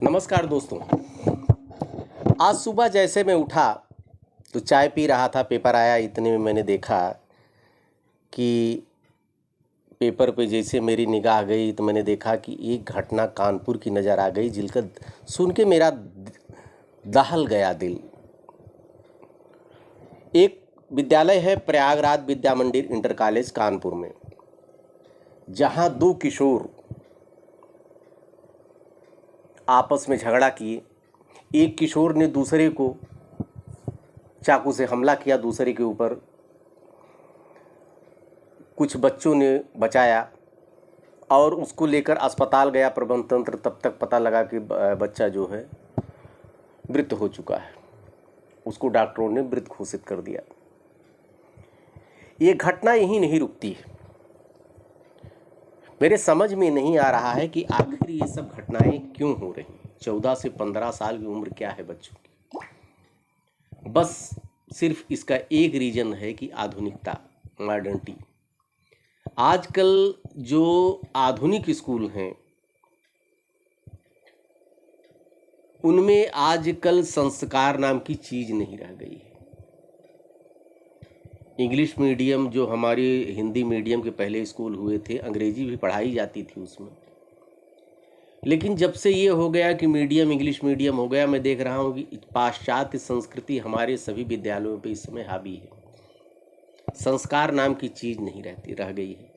नमस्कार दोस्तों। आज सुबह जैसे मैं उठा तो चाय पी रहा था, पेपर आया, इतने में मैंने देखा कि पेपर पे जैसे मेरी निगाह गई तो मैंने देखा कि एक घटना कानपुर की नज़र आ गई, जिसका सुन के मेरा दहल गया दिल। एक विद्यालय है प्रयागराज विद्या मंदिर इंटर कॉलेज कानपुर में, जहाँ दो किशोर आपस में झगड़ा किए। एक किशोर ने दूसरे को चाकू से हमला किया दूसरे के ऊपर। कुछ बच्चों ने बचाया और उसको लेकर अस्पताल गया प्रबंध तंत्र। तब तक पता लगा कि बच्चा जो है मृत हो चुका है। उसको डॉक्टरों ने मृत घोषित कर दिया। ये घटना यहीं नहीं रुकती है। मेरे समझ में नहीं आ रहा है कि आखिर ये सब घटनाएं क्यों हो रही हैं। 14 से 15 साल की उम्र क्या है बच्चों की। बस सिर्फ इसका एक रीज़न है कि आधुनिकता, मॉडर्निटी। आजकल जो आधुनिक स्कूल हैं उनमें आजकल संस्कार नाम की चीज़ नहीं रह गई है। इंग्लिश मीडियम जो हमारे हिंदी मीडियम के पहले स्कूल हुए थे, अंग्रेजी भी पढ़ाई जाती थी उसमें, लेकिन जब से ये हो गया कि मीडियम इंग्लिश मीडियम हो गया, मैं देख रहा हूँ कि पाश्चात्य संस्कृति हमारे सभी विद्यालयों पे इस समय हावी है। संस्कार नाम की चीज़ नहीं रह गई है।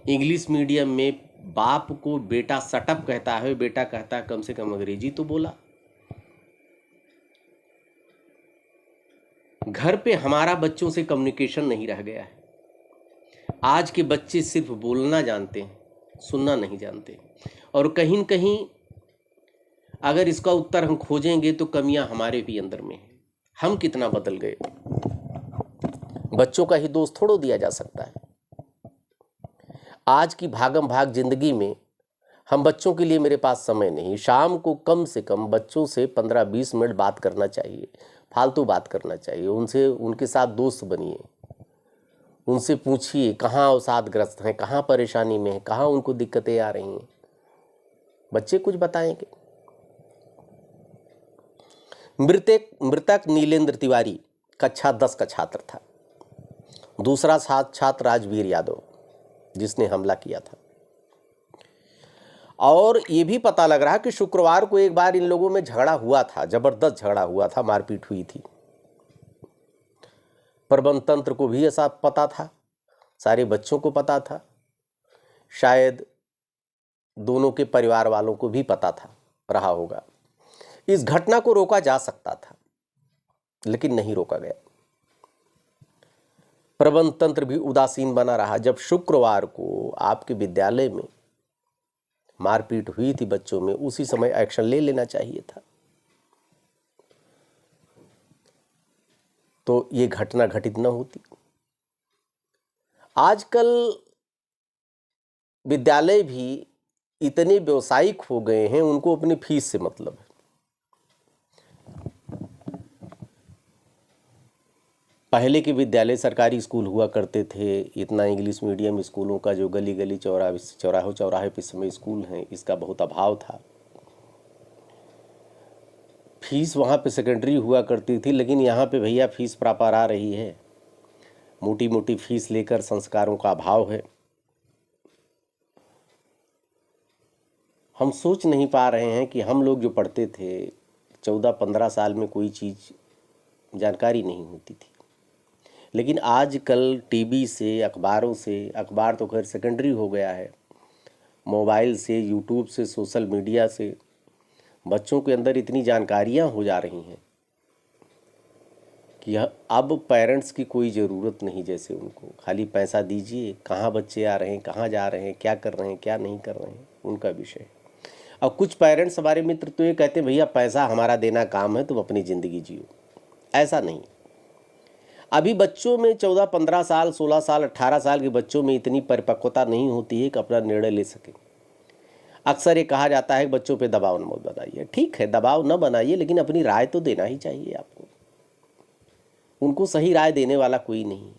इंग्लिश मीडियम में बाप को बेटा सटअप कहता है, बेटा कहता है कम से कम अंग्रेजी तो बोला। घर पे हमारा बच्चों से कम्युनिकेशन नहीं रह गया है। आज के बच्चे सिर्फ बोलना जानते हैं, सुनना नहीं जानते। और कहीं न कहीं अगर इसका उत्तर हम खोजेंगे तो कमियां हमारे भी अंदर में हैं। हम कितना बदल गए, बच्चों का ही दोष थोड़ो दिया जा सकता है। आज की भागम भाग जिंदगी में हम बच्चों के लिए मेरे पास समय नहीं। शाम को कम से कम बच्चों से 15-20 मिनट बात करना चाहिए, फालतू बात करना चाहिए। उनके साथ दोस्त बनिए, उनसे पूछिए कहाँ अवसादग्रस्त हैं, कहाँ परेशानी में हैं, कहाँ उनको दिक्कतें आ रही हैं। बच्चे कुछ बताएंगे। मृतक नीलेंद्र तिवारी कक्षा 10 का छात्र था। दूसरा छात्र राजवीर यादव, जिसने हमला किया था। और ये भी पता लग रहा कि शुक्रवार को एक बार इन लोगों में झगड़ा हुआ था, जबरदस्त झगड़ा हुआ था, मारपीट हुई थी। प्रबंध तंत्र को भी ऐसा पता था, सारे बच्चों को पता था, शायद दोनों के परिवार वालों को भी पता था रहा होगा। इस घटना को रोका जा सकता था, लेकिन नहीं रोका गया। प्रबंध तंत्र भी उदासीन बना रहा। जब शुक्रवार को आपके विद्यालय में मारपीट हुई थी बच्चों में, उसी समय एक्शन ले लेना चाहिए था। तो ये घटना घटित न होती। आजकल विद्यालय भी इतने व्यावसायिक हो गए हैं, उनको अपनी फीस से मतलब है। पहले के विद्यालय सरकारी स्कूल हुआ करते थे। इतना इंग्लिश मीडियम स्कूलों का जो गली गली चौराहे पे समय स्कूल हैं, इसका बहुत अभाव था। फीस वहाँ पे सेकेंडरी हुआ करती थी, लेकिन यहाँ पे भैया फीस प्रॉपर आ रही है। मोटी मोटी फीस लेकर संस्कारों का अभाव है। हम सोच नहीं पा रहे हैं कि हम लोग जो पढ़ते थे 14-15 साल में कोई चीज़ जानकारी नहीं होती थी, लेकिन आजकल टीवी से, अखबारों से, अखबार तो खैर सेकेंडरी हो गया है, मोबाइल से, यूट्यूब से, सोशल मीडिया से बच्चों के अंदर इतनी जानकारियां हो जा रही हैं कि अब पेरेंट्स की कोई ज़रूरत नहीं। जैसे उनको खाली पैसा दीजिए, कहाँ बच्चे आ रहे हैं, कहाँ जा रहे हैं, क्या कर रहे हैं, क्या नहीं कर रहे हैं, उनका विषय। और कुछ पेरेंट्स, हमारे मित्र तो ये कहते हैं भैया पैसा हमारा देना काम है, तुम अपनी ज़िंदगी जियो। ऐसा नहीं। अभी बच्चों में 14-15 साल, 16 साल, 18 साल के बच्चों में इतनी परिपक्वता नहीं होती है कि अपना निर्णय ले सके। अक्सर ये कहा जाता है कि बच्चों पे दबाव न बनाइए। ठीक है, दबाव न बनाइए, लेकिन अपनी राय तो देना ही चाहिए आपको। उनको सही राय देने वाला कोई नहीं।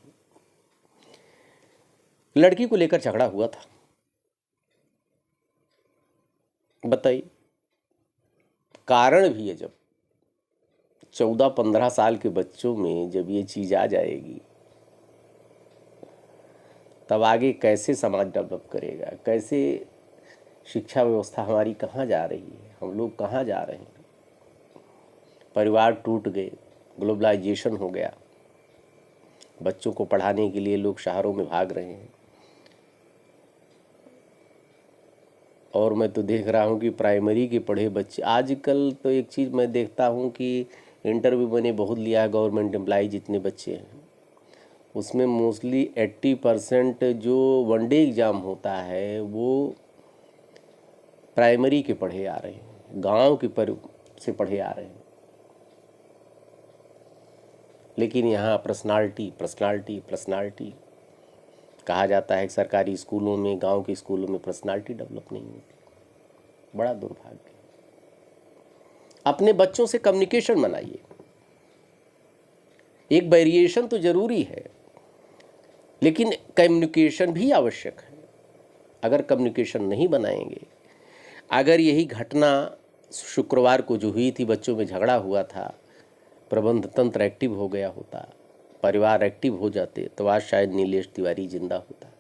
लड़की को लेकर झगड़ा हुआ था, बताइए। कारण भी है, जब 14-15 साल के बच्चों में जब ये चीज़ आ जाएगी, तब आगे कैसे समाज डेवलप करेगा, कैसे शिक्षा व्यवस्था हमारी कहाँ जा रही है, हम लोग कहाँ जा रहे हैं। परिवार टूट गए, ग्लोबलाइजेशन हो गया, बच्चों को पढ़ाने के लिए लोग शहरों में भाग रहे हैं। और मैं तो देख रहा हूँ कि प्राइमरी के पढ़े बच्चे, आजकल तो एक चीज़ मैं देखता हूँ कि इंटरव्यू मैंने बहुत लिया है, गवर्नमेंट एम्प्लॉय जितने बच्चे हैं उसमें मोस्टली 80% जो वनडे एग्ज़ाम होता है वो प्राइमरी के पढ़े आ रहे हैं, गांव के से पढ़े आ रहे हैं। लेकिन यहाँ पर्सनालिटी कहा जाता है कि सरकारी स्कूलों में, गांव के स्कूलों में पर्सनालिटी डेवलप नहीं होती। बड़ा दुर्भाग्य। अपने बच्चों से कम्युनिकेशन बनाइए। एक वेरिएशन तो जरूरी है, लेकिन कम्युनिकेशन भी आवश्यक है। अगर कम्युनिकेशन नहीं बनाएंगे, अगर यही घटना शुक्रवार को जो हुई थी, बच्चों में झगड़ा हुआ था, प्रबंध तंत्र एक्टिव हो गया होता, परिवार एक्टिव हो जाते, तो आज शायद नीलेश तिवारी जिंदा होता।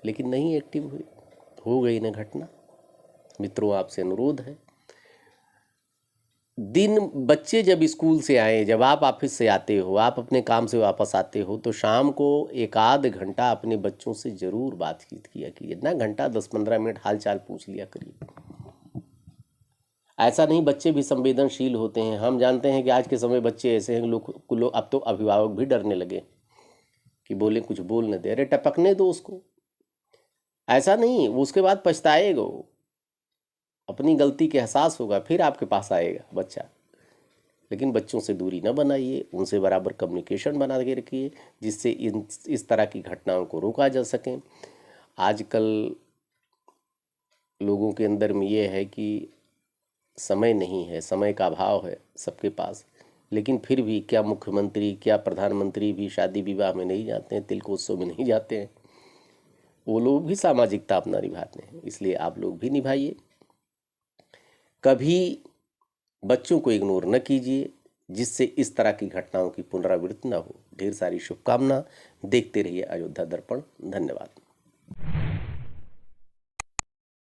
लेकिन नहीं एक्टिव हुए, हो गई ना घटना। मित्रों, आपसे अनुरोध है, दिन बच्चे जब स्कूल से आए, जब आप ऑफिस से आते हो, आप अपने काम से वापस आते हो, तो शाम को एक आध घंटा अपने बच्चों से ज़रूर बातचीत किया कीजिए। ना घंटा 10-15 मिनट हाल चाल पूछ लिया करिए। ऐसा नहीं, बच्चे भी संवेदनशील होते हैं। हम जानते हैं कि आज के समय बच्चे ऐसे हैं, लोग अब तो अभिभावक भी डरने लगे कि बोले, कुछ बोल न दे, अरे टपकने दो उसको। ऐसा नहीं, वो उसके बाद पछताएगा, अपनी गलती के एहसास होगा, फिर आपके पास आएगा बच्चा। लेकिन बच्चों से दूरी न बनाइए, उनसे बराबर कम्युनिकेशन बना के रखिए, जिससे इस तरह की घटनाओं को रोका जा सके। आजकल लोगों के अंदर में ये है कि समय नहीं है, समय का अभाव है सबके पास। लेकिन फिर भी क्या मुख्यमंत्री, क्या प्रधानमंत्री भी शादी विवाह में नहीं जाते हैं, तिलकोत्सव में नहीं जाते हैं? वो लोग भी सामाजिकता अपना निभाते हैं, इसलिए आप लोग भी निभाइए। कभी बच्चों को इग्नोर न कीजिए, जिससे इस तरह की घटनाओं की पुनरावृत्ति न हो। ढेर सारी शुभकामना। देखते रहिए अयोध्या दर्पण। धन्यवाद।